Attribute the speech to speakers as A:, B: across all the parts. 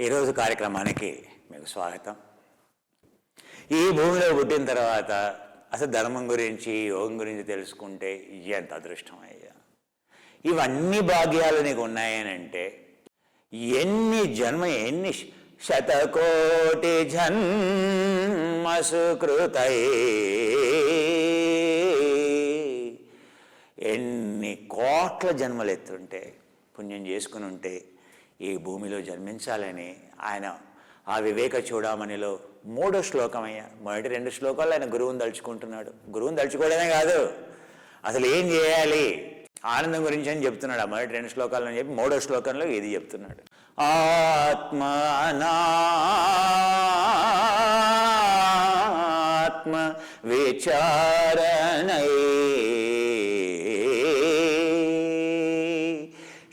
A: ఈరోజు కార్యక్రమానికి మీకు స్వాగతం. ఈ భూమిలో పుట్టిన తర్వాత అసలు ధర్మం గురించి, యోగం గురించి తెలుసుకుంటే ఎంత అదృష్టం అయ్యా. ఇవన్నీ భాగ్యాలు నీకు ఉన్నాయనంటే ఎన్ని శతకోటి జన్మసుకృతై, ఎన్ని కోట్ల జన్మలు ఎత్తుంటే పుణ్యం చేసుకుని ఉంటే ఈ భూమిలో జన్మించాలని ఆయన ఆ వివేక చూడమనిలో 3వ శ్లోకం అయ్యా. మొదటి 2 శ్లోకాలు ఆయన గురువుని తలుచుకుంటున్నాడు. గురువుని తలుచుకోవడమే కాదు, అసలు ఏం చేయాలి ఆనందం గురించి అని చెప్తున్నాడు. ఆ మొదటి 2 శ్లోకాలను చెప్పి 3వ శ్లోకంలో ఇది చెప్తున్నాడు. ఆత్మ విచారణై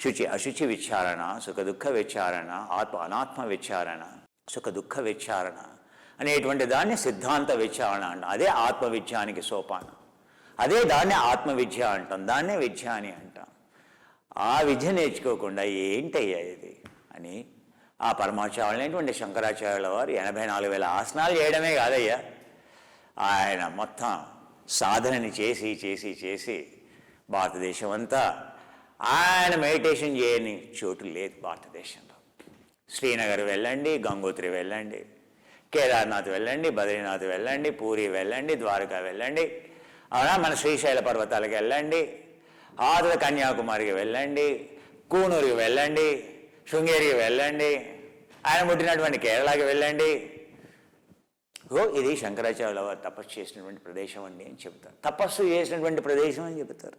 A: శుచి అశుచి విచారణ, సుఖ దుఃఖ విచారణ, ఆత్మ అనాత్మ విచారణ, సుఖ దుఃఖ విచారణ అనేటువంటి దాన్ని సిద్ధాంత విచారణ అంటాం. అదే ఆత్మవిద్యానికి సోపానం. అదే దాన్ని ఆత్మవిద్య అంటాం, దాన్నే విద్య అని అంటాం. ఆ విద్య నేర్చుకోకుండా ఏంటయ్యా ఇది అని ఆ పరమాచార్యులైనటువంటి శంకరాచార్యుల వారు 84,000 ఆసనాలు చేయడమే కాదయ్యా, ఆయన మొత్తం సాధనని చేసి చేసి చేసి భారతదేశం అంతా ఆయన మెడిటేషన్ చేయని చోటు లేదు భారతదేశంలో. శ్రీనగర్ వెళ్ళండి, గంగోత్రి వెళ్ళండి, కేదార్నాథ్ వెళ్ళండి, బద్రీనాథ్ వెళ్ళండి, పూరి వెళ్ళండి, ద్వారకా వెళ్ళండి, అవునా, మన శ్రీశైల పర్వతాలకు వెళ్ళండి, ఆంధ్ర కన్యాకుమారికి వెళ్ళండి, కూనూరుకి వెళ్ళండి, శృంగేరికి వెళ్ళండి, ఆయన పుట్టినటువంటి కేరళకి వెళ్ళండి. ఇది శంకరాచార్యుల వారు తపస్సు చేసినటువంటి ప్రదేశం అండి అని చెబుతారు. తపస్సు చేసినటువంటి ప్రదేశం అని చెబుతారు.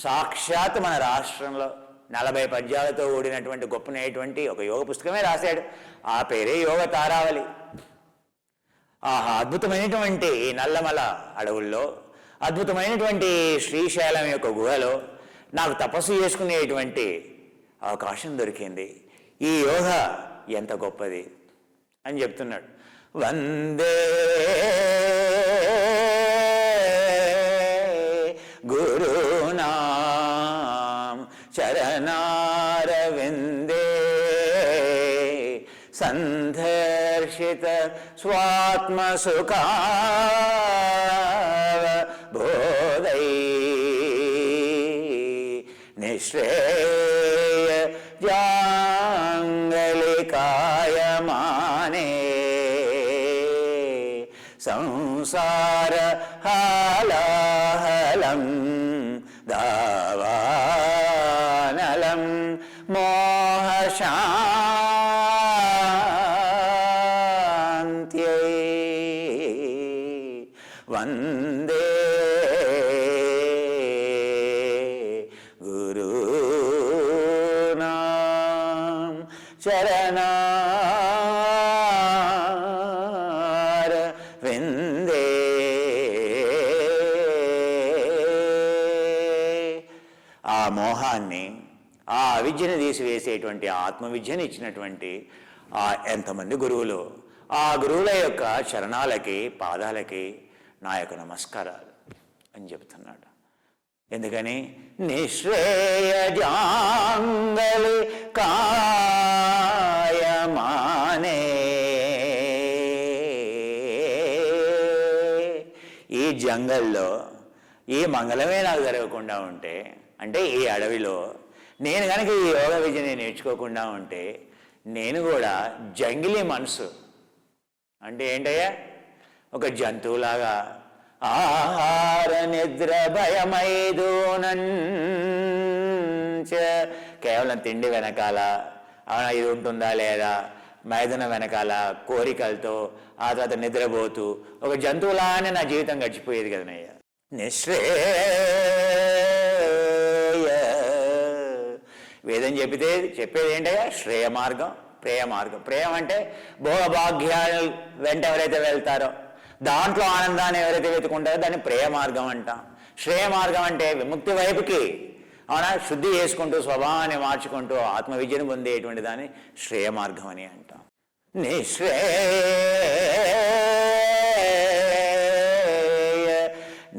A: సాక్షాత్ మన రాష్ట్రంలో 40 పద్యాలతో కూడినటువంటి గొప్పనైనటువంటి ఒక యోగ పుస్తకమే రాశాడు. ఆ పేరే యోగ తారావళి. అద్భుతమైనటువంటి నల్లమల అడవుల్లో, అద్భుతమైనటువంటి శ్రీశైలం యొక్క గుహలో నాకు తపస్సు చేసుకునేటువంటి అవకాశం దొరికింది. ఈ యోగ ఎంత గొప్పది అని చెప్తున్నాడు. వందే గురునాం చరణారవిందే సందర్శిత స్వాత్మసుఖావబోధై నిశ్రేయ జాంగలికాయమానే సంసార హాలాహలం దావానలం మోహశాంత్యై వందే గురునాం చరణారవిందే. ఆ మోహాన్ని, ఆ అవిద్యను తీసివేసేటువంటి ఆత్మవిద్యను ఇచ్చినటువంటి ఎంతమంది గురువులు, ఆ గురువుల యొక్క చరణాలకి, పాదాలకి నా యొక్క నమస్కారాలు అని చెబుతున్నాడు. ఎందుకని నిశ్రేయ జాంగలి కాయమానే, ఈ జంగల్లో ఈ మంగళమే నాకు జరగకుండా ఉంటే, అంటే ఈ అడవిలో నేను కనుక ఈ యోగ విద్యని నేర్చుకోకుండా ఉంటే, నేను కూడా జంగిలీ మనసు అంటే ఏంటయ్యా, ఒక జంతువులాగా ఆహార నిద్ర భయమైదూనంచ, కేవలం తిండి వెనకాల, అవునా ఇది ఉంటుందా లేదా, మైదన వెనకాల కోరికలతో ఆ తర్వాత నిద్రపోతూ ఒక జంతువులానే నా జీవితం గడిచిపోయేది కదనయ్యా. నిశ్రేయ వేదం చెప్పేది ఏంటయ్యా, శ్రేయ మార్గం, ప్రేయ మార్గం. ప్రేయం అంటే భోగభాగ్యాలు వెంట ఎవరైతే వెళ్తారో, దాంట్లో ఆనందాన్ని ఎవరైతే వెతుకుంటారో దాన్ని ప్రేయ మార్గం అంటాం. శ్రేయ మార్గం అంటే విముక్తి వైపుకి, అవునా, శుద్ధి చేసుకుంటూ స్వభావాన్ని మార్చుకుంటూ ఆత్మవిద్యను పొందేటువంటి దాన్ని శ్రేయ మార్గం అని అంటాం. నిశ్రేయ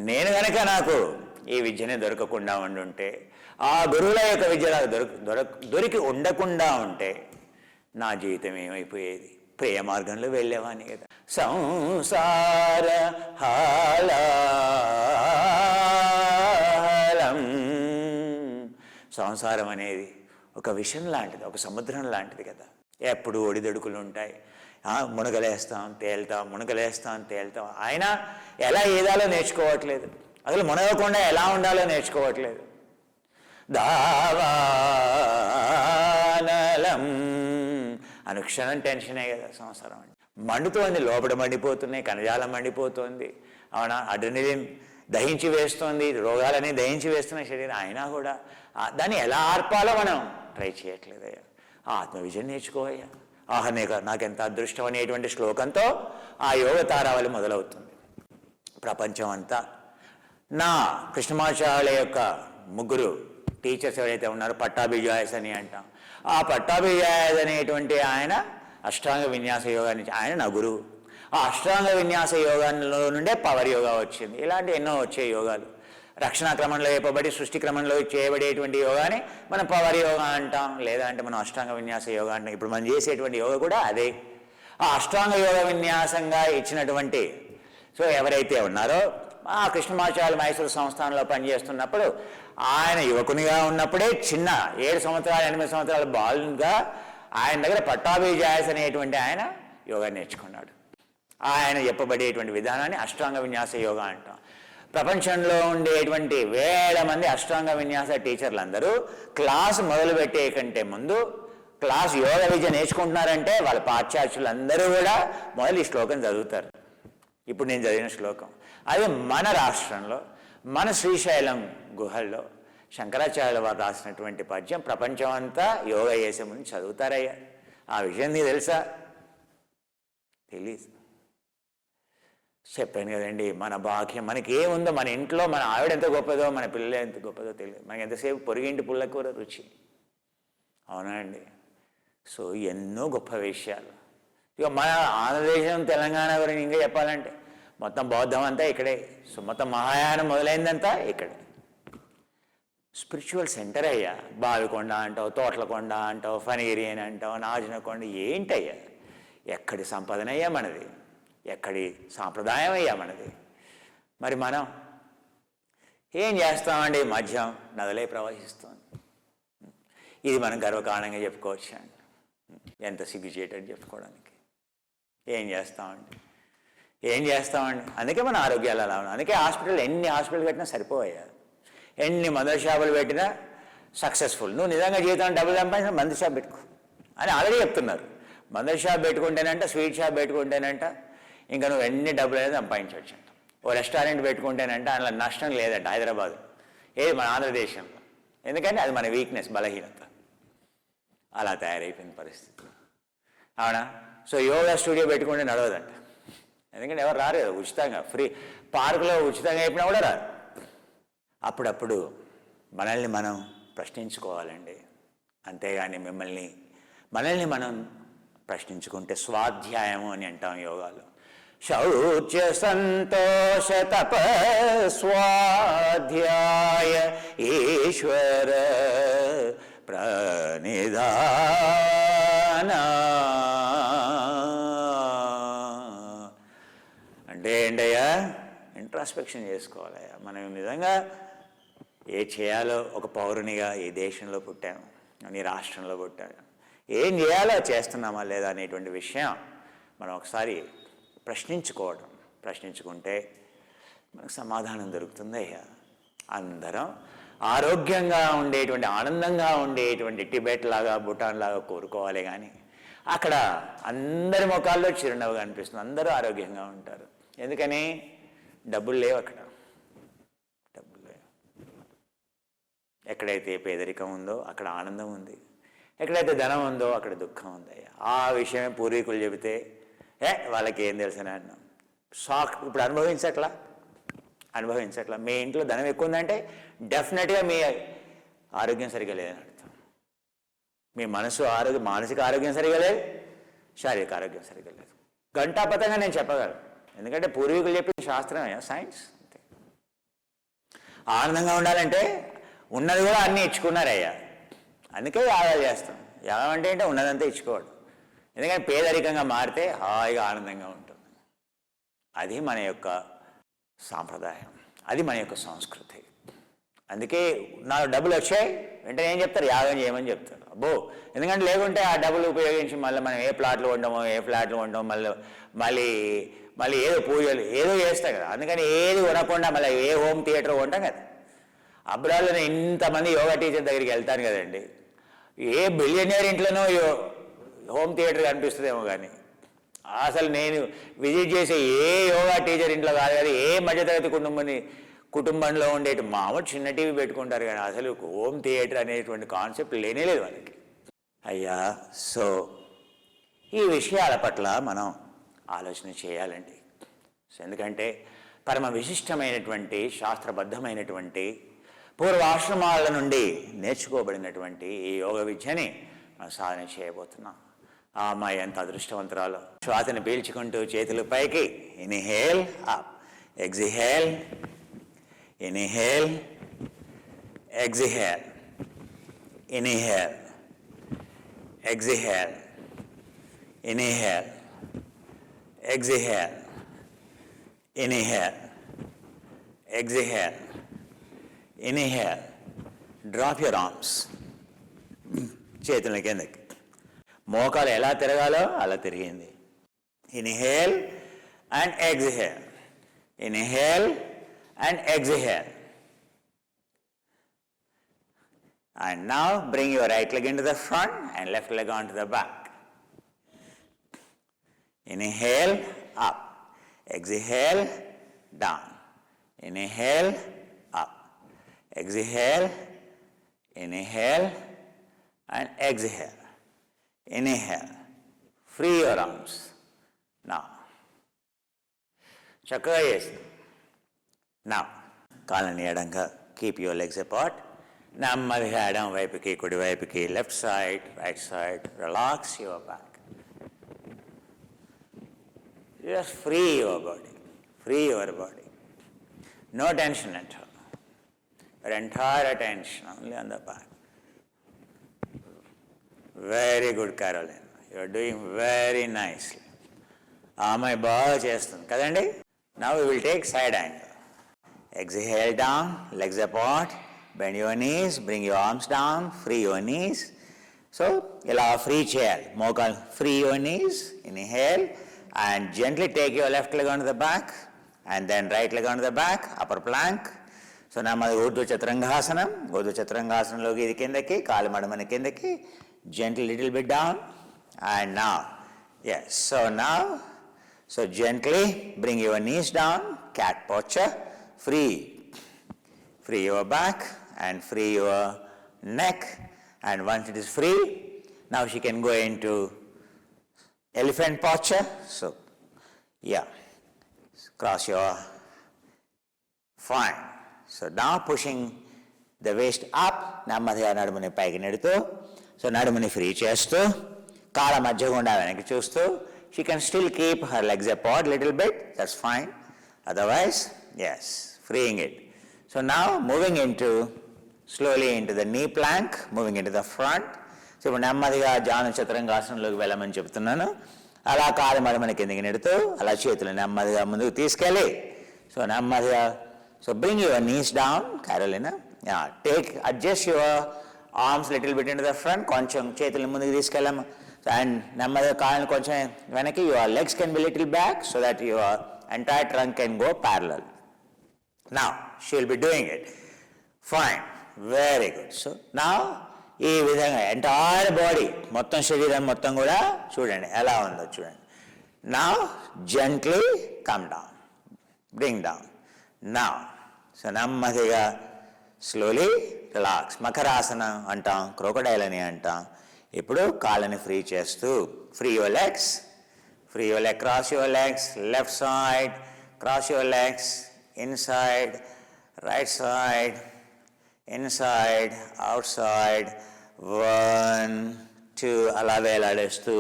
A: నేను కనుక నాకు ఈ విద్యనే దొరకకుండా ఉండుంటే, ఆ గురువుల యొక్క విద్య నాకు దొరికి ఉండకుండా ఉంటే నా జీవితం ఏమైపోయేది? ప్రియ మార్గంలో వెళ్ళేవాడిని కదా. సంసార హాళం. సంసారం అనేది ఒక విషం లాంటిది, ఒక సముద్రం లాంటిది కదా. ఎప్పుడు ఒడిదొడుకులు ఉంటాయి. మునగలేస్తాం తేల్తాం, మునగలేస్తాం తేల్తాం. ఆయన ఎలా ఈదాలో నేర్చుకోవట్లేదు, అసలు మునగకుండా ఎలా ఉండాలో నేర్చుకోవట్లేదు. దావానలం అనుక్షణం టెన్షనే కదా సంసారం అంటే. మండుతోంది, లోపల మండిపోతున్నాయి, కణజాలం మండిపోతుంది, అవునా, అడ్రినలిన్ దహించి వేస్తుంది, రోగాలని దహించి వేస్తున్నాయి శరీరం. అయినా కూడా దాన్ని ఎలా ఆర్పాలో మనం ట్రై చేయట్లేదయ్యా. ఆత్మవిజయం నేర్చుకోవయ్యా. నాకెంత అదృష్టం అనేటువంటి శ్లోకంతో ఆ యోగ తారావళి మొదలవుతుంది. ప్రపంచం అంతా నా కృష్ణమాచార్యుల యొక్క ముగ్గురు టీచర్స్ ఎవరైతే ఉన్నారో, పట్టాభిజాయస్ అని అంటాం. ఆ పట్టాభిజాయస్ అనేటువంటి ఆయన అష్టాంగ విన్యాస యోగాన్ని, ఆయన నా గురువు. ఆ అష్టాంగ విన్యాస యోగాల్లో నుండే పవర్ యోగా వచ్చింది. ఇలాంటి ఎన్నో వచ్చే యోగాలు రక్షణ క్రమంలో చెప్పబడి సృష్టి క్రమంలో చేయబడేటువంటి యోగాని మనం పవర్ యోగా అంటాం, లేదా అంటే మనం అష్టాంగ విన్యాస యోగా అంటాం. ఇప్పుడు మనం చేసేటువంటి యోగా కూడా అదే. ఆ అష్టాంగ యోగ విన్యాసంగా ఇచ్చినటువంటి ఎవరైతే ఉన్నారో, ఆ కృష్ణమాచార్యులు మైసూరు సంస్థానంలో పనిచేస్తున్నప్పుడు ఆయన యువకునిగా ఉన్నప్పుడే చిన్న 7 సంవత్సరాలు 8 సంవత్సరాల బాలుగా ఆయన దగ్గర పట్టాభిజాయస్ అనేటువంటి ఆయన యోగా నేర్చుకున్నాడు. ఆయన చెప్పబడేటువంటి విధానాన్ని అష్టాంగ విన్యాస యోగా అంటాం. ప్రపంచంలో ఉండేటువంటి వేల మంది అష్టాంగ విన్యాస టీచర్లు అందరూ క్లాసు మొదలుపెట్టే కంటే ముందు క్లాస్ యోగ విద్య నేర్చుకుంటున్నారంటే వాళ్ళ పాశ్చాత్యులందరూ కూడా మొదలు ఈ శ్లోకం చదువుతారు. ఇప్పుడు నేను చదివిన శ్లోకం అది మన రాష్ట్రంలో, మన శ్రీశైలం గుహల్లో శంకరాచార్యుల వారు రాసినటువంటి పద్యం. ప్రపంచం అంతా యోగా చేసే ముందు చదువుతారయ్యా. ఆ విషయం నీకు తెలుసా? తెలీదు. చెప్పాను కదండి, మన భాగ్యం మనకి ఏముందో, మన ఇంట్లో మన ఆవిడ ఎంత గొప్పదో, మన పిల్లలు ఎంత గొప్పదో తెలియదు. మనకి ఎంతసేపు పొరిగింటి పుల్లకూర రుచి, అవునా అండి? సో ఎన్నో గొప్ప విషయాలు. ఇక మన ఆంధ్రదేశం తెలంగాణ గురించి ఇంకా చెప్పాలంటే మొత్తం బౌద్ధం అంతా ఇక్కడే. సో మొత్తం మహాయానం మొదలైందంతా ఇక్కడే. స్పిరిచువల్ సెంటర్ అయ్యా. బావికొండ అంటావు, తోట్లకొండ అంటావు, ఫణిగిరి అని అంటావు, నాజనకొండ. ఏంటయ్యా? ఎక్కడి సంపదనయ్యా మనది, ఎక్కడి సాంప్రదాయం అయ్యా మనది. మరి మనం ఏం చేస్తామండి? మద్యం నదలే ప్రవహిస్తుంది. ఇది మనం గర్వకారణంగా చెప్పుకోవచ్చు అండి. ఎంత సిగ్గుచేటట్టు చెప్పుకోవడానికి. ఏం చేస్తామండి? అందుకే మన ఆరోగ్యాలు అలా ఉన్నాయి. అందుకే ఎన్ని హాస్పిటల్ కట్టినా సరిపోయా, ఎన్ని మందుల షాపులు పెట్టినా సక్సెస్ఫుల్. నువ్వు నిజంగా జీవితాన్ని డబ్బులు సంపాదించిన మందు షాప్ పెట్టుకో అని ఆల్రెడీ చెప్తున్నారు. మందుల షాప్ పెట్టుకుంటేనంట, స్వీట్ షాప్ పెట్టుకుంటేనంట ఇంకా నువ్వు ఎన్ని డబ్బులు అనేది సంపాదించవచ్చు అంట. ఓ రెస్టారెంట్ పెట్టుకుంటేనంట అందులో నష్టం లేదంట హైదరాబాద్, ఏది మన ఆంధ్రదేశంలో. ఎందుకంటే అది మన వీక్నెస్, బలహీనత. అలా తయారైపోయిన పరిస్థితి, అవునా? సో యోగా స్టూడియో పెట్టుకుంటే నడవదంట. ఎందుకంటే ఎవరు రారు కదా ఉచితంగా. ఫ్రీ పార్కులో ఉచితంగా అయిపోయినా కూడా రారు. అప్పుడప్పుడు మనల్ని మనం ప్రశ్నించుకోవాలండి. అంతేగాని మనల్ని మనం ప్రశ్నించుకుంటే స్వాధ్యాయము అని అంటాం యోగాలో. శౌచ్య సంతోష తప స్వాధ్యాయ ఈశ్వర ప్రణిధాన. అంటే ఏంటయ్యా? ఇంట్రాస్పెక్షన్ చేసుకోవాలయ్యా. మనం నిజంగా ఏ చేయాలో, ఒక పౌరునిగా ఈ దేశంలో పుట్టాను, నీ రాష్ట్రంలో పుట్టాను, ఏం చేయాలో చేస్తున్నామా లేదా అనేటువంటి విషయం మనం ఒకసారి ప్రశ్నించుకుంటే మనకు సమాధానం దొరుకుతుంది అయ్యా. అందరం ఆరోగ్యంగా ఉండేటువంటి, ఆనందంగా ఉండేటువంటి టిబెట్ లాగా, భూటాన్ లాగా కోరుకోవాలి. కానీ అక్కడ అందరి ముఖాల్లో చిరునవ్వు కనిపిస్తుంది, అందరూ ఆరోగ్యంగా ఉంటారు. ఎందుకని? డబ్బులు లేవు అక్కడ, డబ్బులు లేవు. ఎక్కడైతే పేదరికం ఉందో అక్కడ ఆనందం ఉంది, ఎక్కడైతే ధనం ఉందో అక్కడ దుఃఖం ఉంది. ఆ విషయమే పూర్వీకులు చెబితే వాళ్ళకి ఏం తెలుసని అన్నాం. షాక్. ఇప్పుడు అనుభవించట్లా. మీ ఇంట్లో ధనం ఎక్కువ ఉందంటే డెఫినెట్గా మీ ఆరోగ్యం సరిగా లేదని అర్థం. మీ మానసిక ఆరోగ్యం సరిగా లేదు, శారీరక ఆరోగ్యం సరిగా లేదు. గంటాపతంగా నేను చెప్పగలను. ఎందుకంటే పూర్వీకులు చెప్పిన శాస్త్రం, సైన్స్. అంతే. ఆనందంగా ఉండాలంటే ఉన్నది కూడా అన్నీ ఇచ్చుకున్నారయ్యా. అందుకే యాగాలు చేస్తాం. యాగం అంటే ఉన్నదంతా ఇచ్చుకోవడం. ఎందుకంటే పేదరికంగా మారితే హాయిగా ఆనందంగా ఉంటుంది. అది మన యొక్క సాంప్రదాయం, అది మన యొక్క సంస్కృతి. అందుకే నాకు డబ్బులు వచ్చాయి వెంటనే ఏం చెప్తారు, యాగం చేయమని చెప్తారు. అబ్బో, ఎందుకంటే లేకుంటే ఆ డబ్బులు ఉపయోగించి మళ్ళీ మనం ఏ ఫ్లాట్లు ఉండమో మళ్ళీ మళ్ళీ ఏదో పూజలు ఏదో చేస్తాం కదా. అందుకని ఏది కొనకుండా మళ్ళీ ఏ హోమ్ థియేటర్ కొంటాం కదా. అబ్రాడ్లో నేను ఇంతమంది యోగా టీచర్ దగ్గరికి వెళ్తాను కదండి, ఏ బిలియనియర్ ఇంట్లోనో హోమ్ థియేటర్ కనిపిస్తుందేమో, కానీ అసలు నేను విజిట్ చేసే ఏ యోగా టీచర్ ఇంట్లో కాదు కదా, ఏ మధ్యతరగతి కుటుంబంలో ఉండేటి మామూలు చిన్న టీవీ పెట్టుకుంటారు, కానీ అసలు హోమ్ థియేటర్ అనేటువంటి కాన్సెప్ట్ లేనేలేదు వాళ్ళకి. అయ్యా, సో ఈ విషయాల పట్ల మనం ఆలోచన చేయాలండి. ఎందుకంటే పరమ విశిష్టమైనటువంటి శాస్త్రబద్ధమైనటువంటి పూర్వాశ్రమాల నుండి నేర్చుకోబడినటువంటి ఈ యోగ విద్యని మనం సాధన చేయబోతున్నాం. ఆ అమ్మాయి ఎంత అదృష్టవంతురాలు. శ్వాసను పీల్చుకుంటూ చేతులు పైకి, inhale up, exhale, inhale, exhale, inhale, exhale, inhale, exhale, inhale, exhale, inhale. Drop your arms. చేతుల కిందకి, మోకాలు ఎలా తిరగాలో అలా తిరిగింది. Inhale and exhale, inhale and exhale. And now bring your right leg into the front and left leg onto the back. Inhale, up. Exhale, down. Inhale, up. Exhale, inhale, and exhale. Inhale. Free your arms. Now. చక్కగా చేసి. Now. కాళ్ళని ఎడంగా, keep your legs apart. నెమ్మదిగా ఎడం వైపుకి, కుడి వైపుకి, left side, right side. Relax your back. Just free your body. Free your body. No tension at all. Your entire attention only on the back. Very good, Caroline. You are doing very nicely. అమ్మాయి బాగా చేస్తుంది కదండి. Now we will take side angle. Exhale down, legs apart, bend your knees, bring your arms down, free your knees. So ఇలా free చేయాలి. మోకాలు, free your knees, inhale. And gently take your left leg onto the back and then right leg onto the back, upper plank. So నెమ్మది ఊర్ధ్వ చతురంగాసనం. ఊర్ధ్వ చతురంగాసనంలోకి ఇది కిందకి, కాలు మడమని కిందకి, gently little bit down. And now, yes, so gently bring your knees down, cat posture, free your back and free your neck. And once it is free, now she can go into elephant posture. So, yeah, cross your, fine. So now pushing the waist up, నెమ్మదిగా నడుముని పైకి నెడుతూ, so నడుముని free చేస్తూ, కాళ్ళ మధ్య గుండా వెనక్కి చూస్తూ, she can still keep her legs apart little bit, that's fine. Otherwise, yes, freeing it. So now moving slowly into the knee plank, moving into the front. So ఇప్పుడు నెమ్మదిగా జాను చతురంగాసనంలోకి వెళ్ళమని చెప్తున్నాను. అలా కాలు మడమని కిందకి నెడుతూ, అలా చేతులు నెమ్మదిగా ముందుకు తీసుకెళ్ళి, సో నెమ్మదిగా, so bring your knees down, Carolina. Adjust your arms little bit into the front, కొంచెం చేతులను ముందుకు తీసుకెళ్ళాము. అండ్ నెమ్మదిగా కాళ్ళని కొంచెం వెనక్కి, your legs can be little back so that your entire trunk can go parallel. Now, she will be doing it. Fine. Very good. So now, ఈ విధంగా entire body, మొత్తం శరీరం మొత్తం కూడా చూడండి ఎలా ఉందో చూడండి. Now gently come down, bring down. Now, so నెమ్మదిగా స్లోలీ రిలాక్స్. మకరాసన అంటాం, క్రోకడైల్ అని అంటాం. ఇప్పుడు కాళ్ళని ఫ్రీ చేస్తూ, free your legs, cross your legs, left side, cross your legs, inside, right side, inside, out side, 1, 2 అలా వేలాడేస్తూ,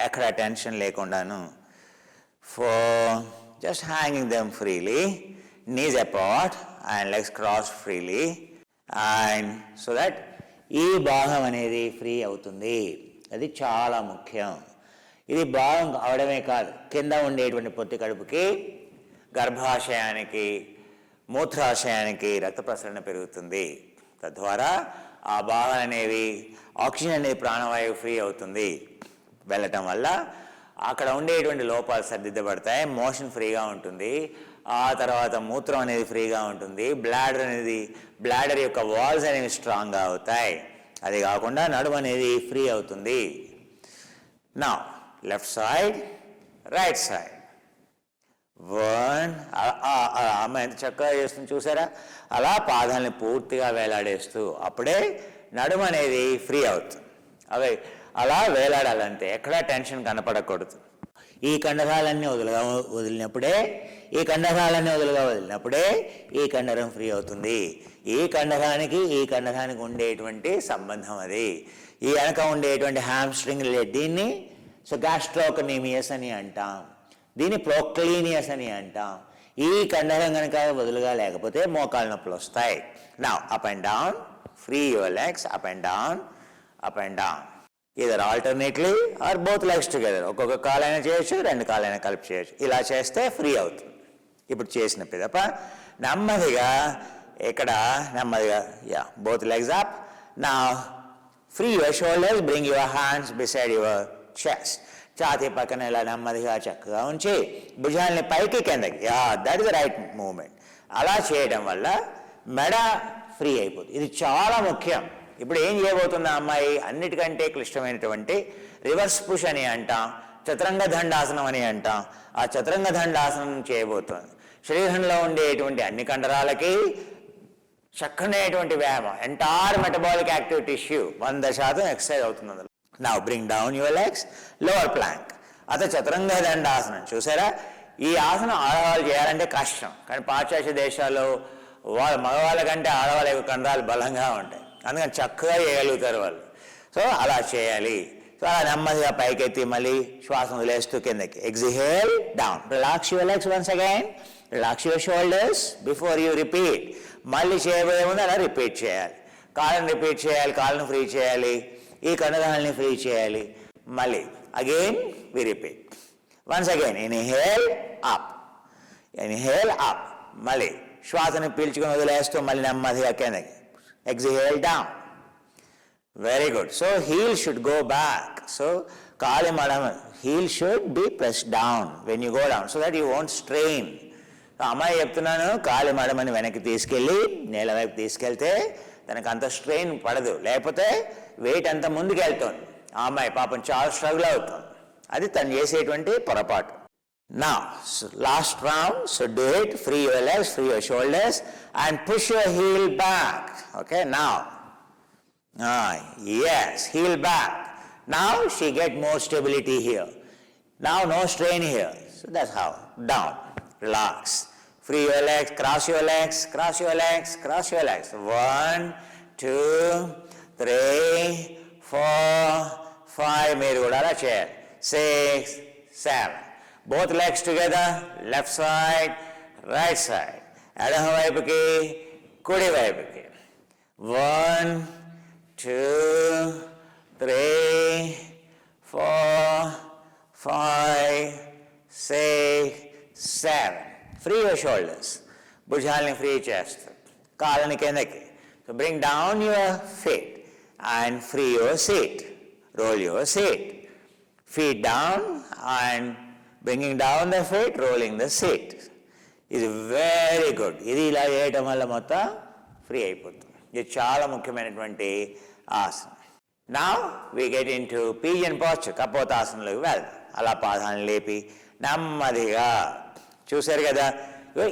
A: ఎక్కడ tension లేకుండాను. 4, just hanging them freely, knees apart and legs crossed freely, and so that ఈ భాగం అనేది free అవుతుంది. అది చాలా ముఖ్యం. ఇది భాగం అవడమే కాదు, కింద ఉండేటువంటి పొత్తి కడుపుకి, గర్భాశయానికి, మూత్రాశయానికి రక్త ప్రసరణ పెరుగుతుంది. తద్వారా ఆ భాగాలు అనేవి ఆక్సిజన్ అనేది ప్రాణవాయువు ఫ్రీ అవుతుంది. వెళ్ళటం వల్ల అక్కడ ఉండేటువంటి లోపాలు సర్దిద్దబడతాయి, మోషన్ ఫ్రీగా ఉంటుంది. ఆ తర్వాత మూత్రం అనేది ఫ్రీగా ఉంటుంది, బ్లాడర్ యొక్క వాల్స్ అనేవి స్ట్రాంగ్గా అవుతాయి. అది కాకుండా నడుము అనేది ఫ్రీ అవుతుంది. నా లెఫ్ట్ సైడ్, రైట్ సైడ్. అమ్మ ఎంత చక్కగా చేస్తుంది చూసారా, అలా పాదాలని పూర్తిగా వేలాడేస్తూ, అప్పుడే నడుము అనేది ఫ్రీ అవుతుంది. అవి అలా వేలాడాలంటే ఎక్కడా టెన్షన్ కనపడకూడదు. ఈ కండరాలన్నీ వదిలినప్పుడే ఈ కండరం ఫ్రీ అవుతుంది. ఈ కండరానికి ఉండేటువంటి సంబంధం అది. ఈ వెనక ఉండేటువంటి హ్యామ్స్ట్రింగ్ దీన్ని గ్యాస్ట్రోకనీమియస్ అని అంటాం, దీన్ని ప్రోక్లీనియస్ అని అంటాం. ఈ కండరం కనుక వదులుగా లేకపోతే మోకాళ్ళ నొప్పులు వస్తాయి. నా up and down, free your legs, up and down, up and down. either alternately or both legs together. ఒక్కొక్క కాలైనా చేయొచ్చు, రెండు కాలైనా కలిపి చేయొచ్చు. ఇలా చేస్తే ఫ్రీ అవుతుంది. ఇప్పుడు చేసిన పిదప నెమ్మదిగా ఇక్కడ both legs up. Now free your shoulders, bring your hands beside your chest. ఛాతీ పక్కన ఇలా నెమ్మదిగా చక్కగా ఉంచి భుజాల్ని పైకి కిందకి, that is the right movement. అలా చేయడం వల్ల మెడ ఫ్రీ అయిపోతుంది. ఇది చాలా ముఖ్యం. ఇప్పుడు ఏం చేయబోతున్న అమ్మాయి, అన్నిటికంటే క్లిష్టమైనటువంటి రివర్స్ పుష్ అని అంటాం, చతురంగ దండాసనం అని అంటాం. ఆ చతురంగ దండాసనం చేయబోతుంది. శరీరంలో ఉండేటువంటి అన్ని కండరాలకి చక్కనేటువంటి వ్యాయామం, entire metabolic active tissue 100% exercise అవుతుంది అందులో. Now bring down your legs, lower plank. చతురంగ దండాసనం చూసారా. ఈ ఆసనం ఆడవాళ్ళు చేయాలంటే కష్టం, కానీ పాశ్చాత్య దేశాల్లో మగవాళ్ళ కంటే ఆడవాళ్ళ యొక్క కండరాలు బలంగా ఉంటాయి, అందుకని చక్కగా చేయగలుగుతారు వాళ్ళు. సో అలా చేయాలి. సో అలా నెమ్మదిగా పైకెత్తి మళ్ళీ శ్వాసం వదిలేస్తూ కిందకి. Exhale down, relax your legs once again, relax your shoulders before you repeat. మళ్ళీ చేయబోయే ముందు అలా రిపీట్ చేయాలి. కాళ్ళని రిపీట్ చేయాలి, కాళ్ళని ఫ్రీ చేయాలి, ఈ కండరాలని ఫ్రీ చేయాలి. మళ్ళీ again we repeat. Once again inhale up, inhale up. మళ్ళీ శ్వాసను పీల్చుకొని వదిలేస్తూ మళ్ళీ నెమ్మదిగా కిందకి. Exhale down. Very good. So heel should go back. So kaali madam, heel should be pressed down when you go down so that you won't strain. అమ్మాయి చెప్తున్నాను, కాలి మడమని వెనక్కి తీసుకెళ్ళి నేల వైపు తీసుకెళ్తే తనకు అంత స్ట్రెయిన్ పడదు, లేకపోతే వెయిట్ అంత ముందుకు వెళ్తుంది. ఆ అమ్మాయి పాపం చాలా స్ట్రగుల్ అవుతుంది. అది తను చేసేటువంటి పొరపాటు. Now, last round, so do it. Free your legs, free your shoulders, and push your heel back. Okay, now. Yes, heel back. Now she get more stability here. Now no strain here. So that's how. Down. Relax. Free your legs, cross your legs, cross your legs, cross your legs. 1, 2, 3, 4, 5. మీరు కూడా అలా చేయాలి. 6, 7. Both legs together, left side, right side. ఎడమ వైపుకి, కుడి వైపుకి. 1, 2, 3, 4, 5, 6, 7. Free your shoulders. భుజాలని free చేస్తారు, కాళ్ళని కిందకి. So bring down your feet and free your seat. Roll your seat. Feet down and bringing down the feet, rolling the seat. ఇది very good. ఇది ఇలా చేయటం వల్ల మొత్తం ఫ్రీ అయిపోతుంది. ఇది చాలా ముఖ్యమైనటువంటి ఆసనం. Now we get into pigeon posture, కపోతాసనంలోకి వెళ్దాం. అలా పాదాలను లేపి నెమ్మదిగా, చూశారు కదా,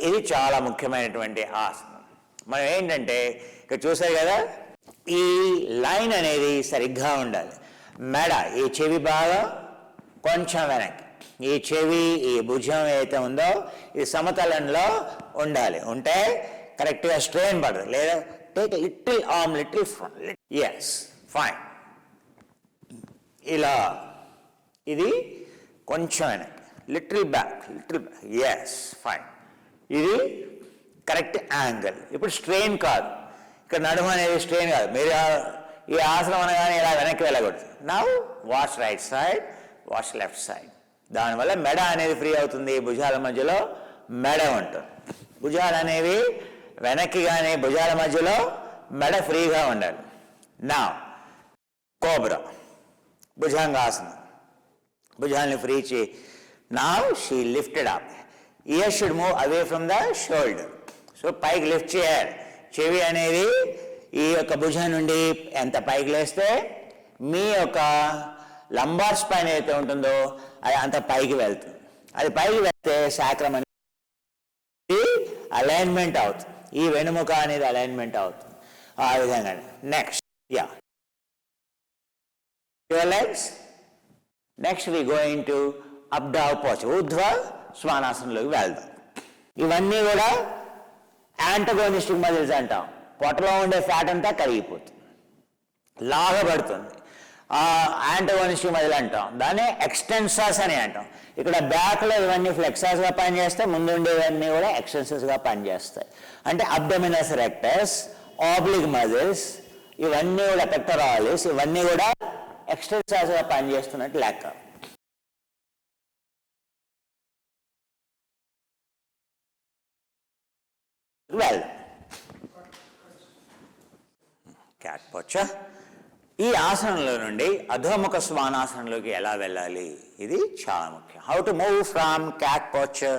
A: ఇది చాలా ముఖ్యమైనటువంటి ఆసనం. మనం ఏంటంటే ఇక్కడ చూశారు కదా, ఈ లైన్ అనేది సరిగ్గా ఉండాలి. మెడ, ఈ చెవి భాగం కొంచెం వెనక్కి, ఈ చెవి, ఈ భుజం ఏదైతే ఉందో ఇది సమతలంలో ఉండాలి. ఉంటే కరెక్ట్గా స్ట్రెయిన్ పడదు. లేదా take little arm, little front. Yes, fine. ఇలా ఇది కొంచెం వెనక్కి, little back, little back. Yes, fine. ఇది కరెక్ట్ యాంగిల్. ఇప్పుడు స్ట్రెయిన్ కాదు, ఇక్కడ నడుము అనేది స్ట్రెయిన్ కాదు. మీరు ఈ ఆసనం అనగానే ఇలా వెనక్కి వెళ్ళకూడదు. Now wash right side, wash left side. దానివల్ల మెడ అనేది ఫ్రీ అవుతుంది. భుజాల మధ్యలో మెడ ఉంటుంది. భుజాలు అనేవి వెనక్కి కానీ భుజాల మధ్యలో మెడ ఫ్రీగా ఉండాలి. నా కోబ్రా భుజంగాసనం. భుజాల్ని ఫ్రీ చేయి. Now she lifted up. Year should move away from the shoulder. So పైకి లిఫ్ట్ చేయాలి. చెవి అనేది ఈ యొక్క భుజం నుండి ఎంత పైకి లేస్తే మీ యొక్క లంబార్ స్పైన్ ఏదైతే ఉంటుందో అది అంత పైకి వెళ్తుంది. అది పైకి వెళ్తే సాక్రం అనేది అలైన్మెంట్ అవుతుంది. ఈ వెనుముక అనేది అలైన్మెంట్ అవుతుంది. ఆ విధంగా next your legs. Next we going to up down pose, ఊర్ధ్వ శ్వానాసనంలోకి వెళ్దాం. ఇవన్నీ కూడా యాంటగోనిస్టిక్ మజిల్స్ అంటాం. పొట్టలో ఉండే ఫ్యాట్ అంతా కరిగిపోతుంది, లాగబడుతుంది. యాంటగోనిస్టిక్ మజిల్ అంటాం. దాన్ని ఎక్స్టెన్సర్స్ అని అంటాం. ఇక్కడ బ్యాక్లో ఇవన్నీ ఫ్లెక్సర్స్గా పనిచేస్తాయి, ముందు ఉండేవన్నీ కూడా ఎక్స్టెన్సర్స్గా పనిచేస్తాయి. అంటే అబ్డమినస్ రెక్టస్, ఆబ్లిక్ మజిల్స్, ఇవన్నీ కూడా పెక్టరాలిస్, ఇవన్నీ కూడా ఎక్స్టెన్సర్స్గా పనిచేస్తున్నట్టు లెక్క. Well cat posture. ఈ ఆసనంలో నుండి అధోముఖ శ్వానాసనంలోకి ఎలా వెళ్ళాలి, ఇది చాలా ముఖ్యం. How to move from cat posture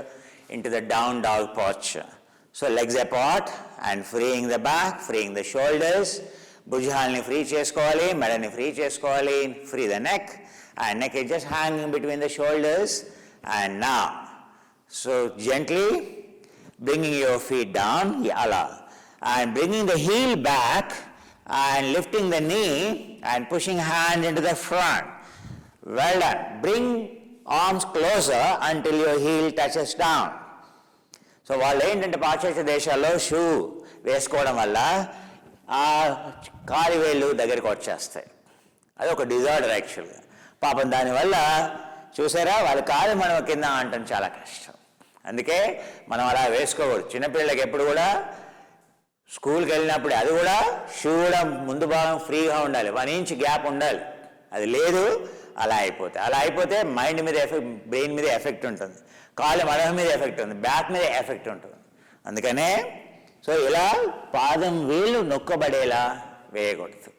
A: into the down dog posture. So legs apart and freeing the back, freeing the shoulders. భుజాల్ని ఫ్రీ చేసుకోవాలి, మెడని ఫ్రీ చేసుకోవాలి. Free the neck, and neck is just hanging between the shoulders. And now, so gently bringing your feet down, yala, and bringing the heel back and lifting the knee and pushing hand into the front. Well done. Bring arms closer until your heel touches down. So వాళ్ళు ఏంటంటే పాశ్చాత్య దేశాల్లో shoe వేసుకోవడం వల్ల ఆ కాలి వేళ్ళు దగ్గరికి వచ్చేస్తాయి. అది ఒక డిజార్డర్ యాక్చువల్గా. పాపం దానివల్ల చూసారా వాళ్ళ కాలు మనం కింద అంటాం చాలా కష్టం. అందుకే మనం అలా వేసుకోకూడదు. చిన్నపిల్లలకి ఎప్పుడు కూడా స్కూల్కి వెళ్ళినప్పుడు అది కూడా షూ కూడా ముందు భాగం ఫ్రీగా ఉండాలి, 1 ఇంచ్ గ్యాప్ ఉండాలి. అది లేదు, అలా అయిపోతే మైండ్ మీద ఎఫెక్ట్, బ్రెయిన్ మీద ఎఫెక్ట్ ఉంటుంది, కాళ్ళ మడమ మీద ఎఫెక్ట్ ఉంటుంది, బ్యాక్ మీద ఎఫెక్ట్ ఉంటుంది. అందుకనే సో ఇలా పాదం వేళ్ళు నొక్కబడేలా వేయకూడదు.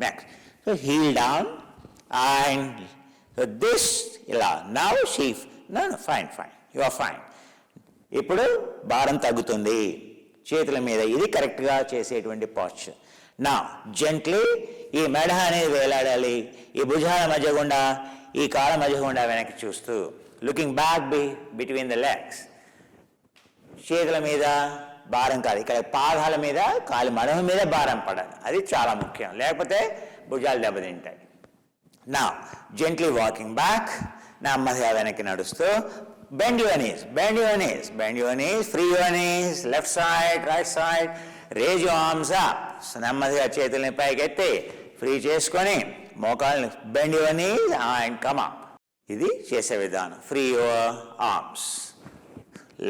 A: Next so heel down and so this ఇలా. నౌ షీఫ్ no fine you are fine. ఇప్పుడు భారం తగ్గుతుంది చేతుల మీద. ఇది కరెక్ట్గా చేసేటువంటి పాస్చర్. నా జెంట్లీ ఈ మెడ అనేది వేలాడాలి. ఈ భుజాల మధ్య గుండా, ఈ కాళ్ళ మధ్య గుండా వెనక్కి చూస్తూ looking back between the legs. చేతుల మీద భారం కాదు, ఇక్కడ పాదాల మీద, కాలి మడమ మీద భారం పడాలి. అది చాలా ముఖ్యం, లేకపోతే భుజాలు దెబ్బతింటాయి. నా జెంట్లీ వాకింగ్ బ్యాక్, నెమ్మదిగా వెనక్కి నడుస్తూ bend your knees, free your knees, left side, right side, raise your arms up. So నెమ్మదిగా చేతుల్ని పైకి ఎత్తి ఫ్రీ చేసుకొని మోకాళ్ళని bend your knees and come up. ఇది చేసే విధానం. Free your arms,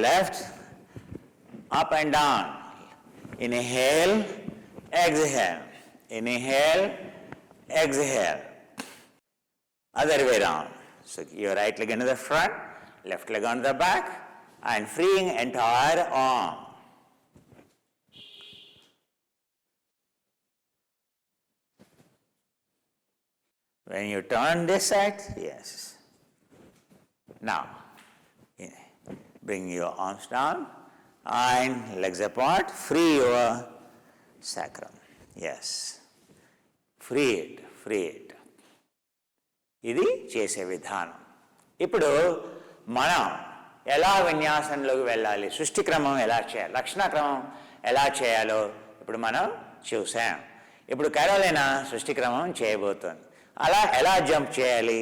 A: left up and down. Inhale, exhale, inhale, exhale. Other way around. So your right leg into the front, left leg on the back, and freeing entire arm. When you turn this side, yes. Now, bring your arms down and legs apart, free your sacrum. Yes. Free it. ఇది చేసే విధానం. ఇప్పుడు మనం ఎలా విన్యాసంలోకి వెళ్ళాలి, సృష్టి క్రమం ఎలా చేయాలి, లక్షణ క్రమం ఎలా చేయాలో ఇప్పుడు మనం చూసాం. ఇప్పుడు కరోలినా సృష్టి క్రమం చేయబోతోంది. అలా ఎలా జంప్ చేయాలి,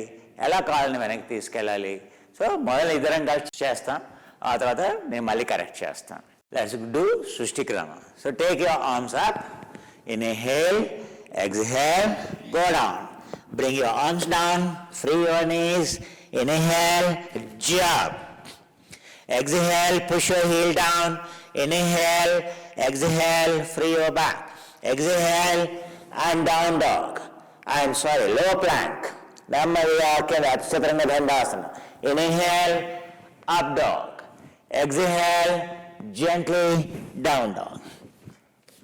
A: ఎలా కాళ్ళని వెనక్కి తీసుకెళ్ళాలి. సో మొదలు ఇద్దరం కలిసి చేస్తాం, ఆ తర్వాత నేను మళ్ళీ కరెక్ట్ చేస్తాను. లెట్స్ డూ సృష్టి క్రమం. So take your arms up, inhale, exhale, go down. Bring your arms down, free your knees, inhale, jump. Exhale, push your heel down, inhale, exhale, free your back. Exhale, and down dog. Lower plank. నెమ్మదిగా కింద చతురంగ దండాసనం. Inhale, up dog. Exhale, gently down dog.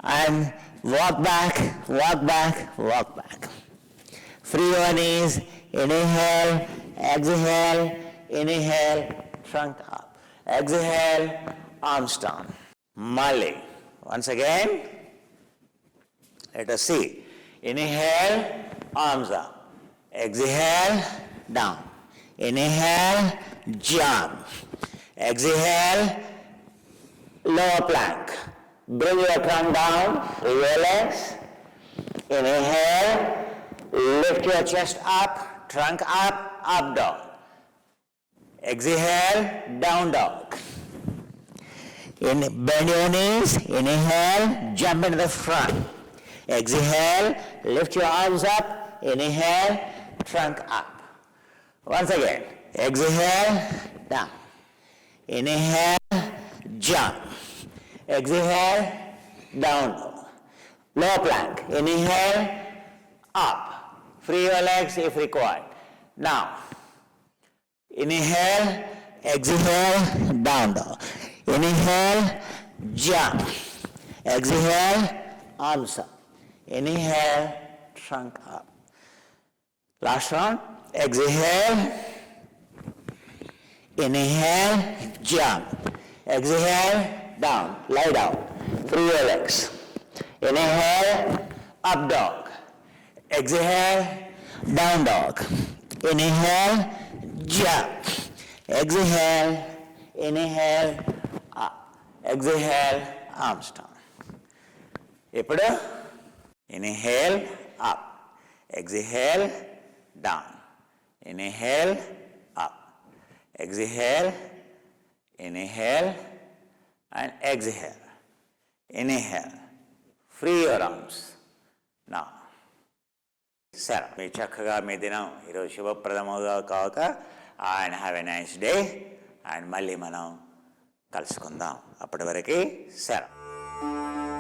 A: And walk back, walk back, walk back. Free your knees. Inhale, exhale, inhale, trunk up. Exhale, arms down. Mali. Once again, let us see. Inhale, arms up. Exhale, down. Inhale, jump. Exhale, lower plank. Bring your trunk down, your legs. Inhale, lift your chest up, trunk up, up dog. Exhale, down dog. Bend your knees, inhale, jump into the front. Exhale, lift your arms up, inhale, trunk up. Once again, exhale, down. Inhale, jump. Exhale, down. Low plank. Inhale, up. Free your legs if required. Now, inhale, exhale, down dog. Inhale, jump. Exhale, arms up. Inhale, trunk up. Last round. Exhale, inhale, jump. Exhale, down. Lie down. Free your legs. Inhale, up dog. Exhale, down dog. Inhale, jump. Exhale, inhale, up. Exhale, arms down. ఇప్పుడు inhale, up. Exhale, down. Inhale, up. Exhale, inhale, and exhale. Inhale. Free your arms. Now. సరే, మీ చక్కగా మీ దినం ఈరోజు శుభప్రదముగా కాక and have a nice day. And మళ్ళీ మనం కలుసుకుందాం. అప్పటి వరకు సెలవు.